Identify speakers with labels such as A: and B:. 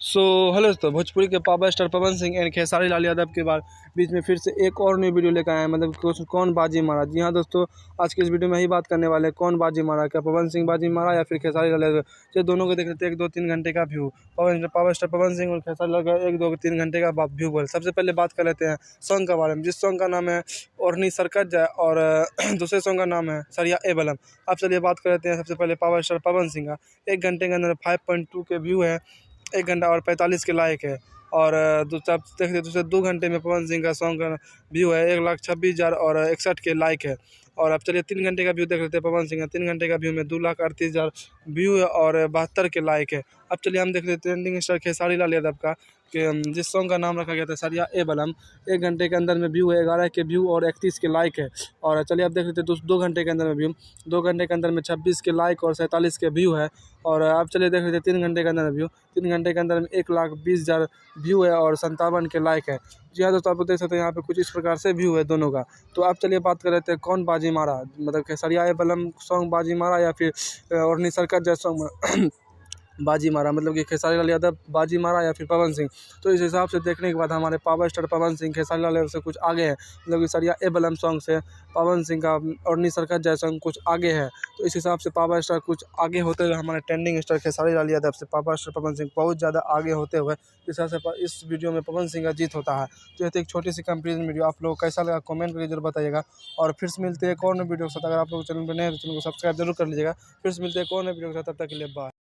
A: So hello दोस्तों, भोजपुरी के power star Pawan Singh and Khesari Lal Yadav के बाद बीच में फिर से एक और नई वीडियो लेकर आए हैं। मतलब कौन बाजी मारा। जी हाँ दोस्तों, आज की इस वीडियो में ही बात करने वाले हैं कौन बाजी मारा, क्या पवन सिंह बाजी मारा या फिर खेसारी लाल यादव। ये दोनों को देख लेते हैं 1-2-3 घंटे का view. Power star Pawan Singh और खेसारी लाल का 1-2-3 घंटे का व्यू बोल। सबसे पहले बात कर लेते हैं सॉन्ग के बारे में, जिस सॉन्ग का नाम है ओढ़नी सरकत जाए और दूसरे सॉन्ग का नाम है सरिया ए बलम। अब चलिए बात कर लेते हैं सबसे पहले पावर स्टार पवन सिंह का। 1 घंटे के अंदर 5.2 के व्यू है, 1 घंटा और 45 के लाइक है। और दूसरा देखते दूसरे 2 घंटे में पवन सिंह का सॉन्ग का व्यू है 1,26,000 और 61 के लाइक है। और अब चलिए 3 घंटे का व्यू देख लेते हैं पवन सिंह का। 3 घंटे का व्यू में 2,38,000 व्यू है और 72 के लाइक है। अब चलिए हम देख लेते हैं ट्रेंडिंग स्टार खेसारी लाल यादव का, कि जिस सॉन्ग का नाम रखा गया था सरिया ए बलम। 1 घंटे के अंदर में व्यू है 11 के व्यू और 31 के लाइक है। और चलिए अब देख लेते हैं 2 घंटे के अंदर में व्यू, 2 घंटे के अंदर में 26 के लाइक और 47 के व्यू है। और अब चलिए देख लेते हैं 3 घंटे के अंदर में व्यू, 3 घंटे के अंदर में 1,20,000 व्यू है और 57 के लाइक है। जी हाँ दोस्तों, आप देख सकते हैं यहाँ पे कुछ इस प्रकार से व्यू है दोनों का। तो अब चलिए बात कर लेते हैं कौन बाजी मारा, मतलब खेसारिया ए बलम सॉन्ग बाजी मारा या फिर ओढ़नी सरकत जैसा सॉन्ग बाजी मारा। मतलब कि खेसारी लाल यादव बाजी मारा या फिर पवन सिंह। तो इस हिसाब से देखने के बाद हमारे पावर स्टार पवन सिंह खेसारी लाल यादव से कुछ आगे है। मतलब कि सरिया ए बलम सॉन्ग से पवन सिंह का ओढ़नी सरकत जैसा सॉन्ग कुछ आगे है। तो इस हिसाब से पावर स्टार कुछ आगे होते हुए हमारे ट्रेंडिंग स्टार खेसारी लाल यादव से पावर स्टार पवन सिंह बहुत ज़्यादा आगे होते हुए इस हिसाब से इस वीडियो में पवन सिंह का जीत होता है। तो यह एक छोटी सी कंपेरिजन वीडियो, आप लोग कैसा लगा कमेंट करके जरूर बताइएगा। और फिर से मिलते हैं एक और नई वीडियो के साथ। अगर आप लोग चैनल पर नए हैं तो चैनल को सब्सक्राइब जरूर कर लीजिएगा। फिर से मिलते हैं एक और नई वीडियो के साथ, तब तक के लिए बाय।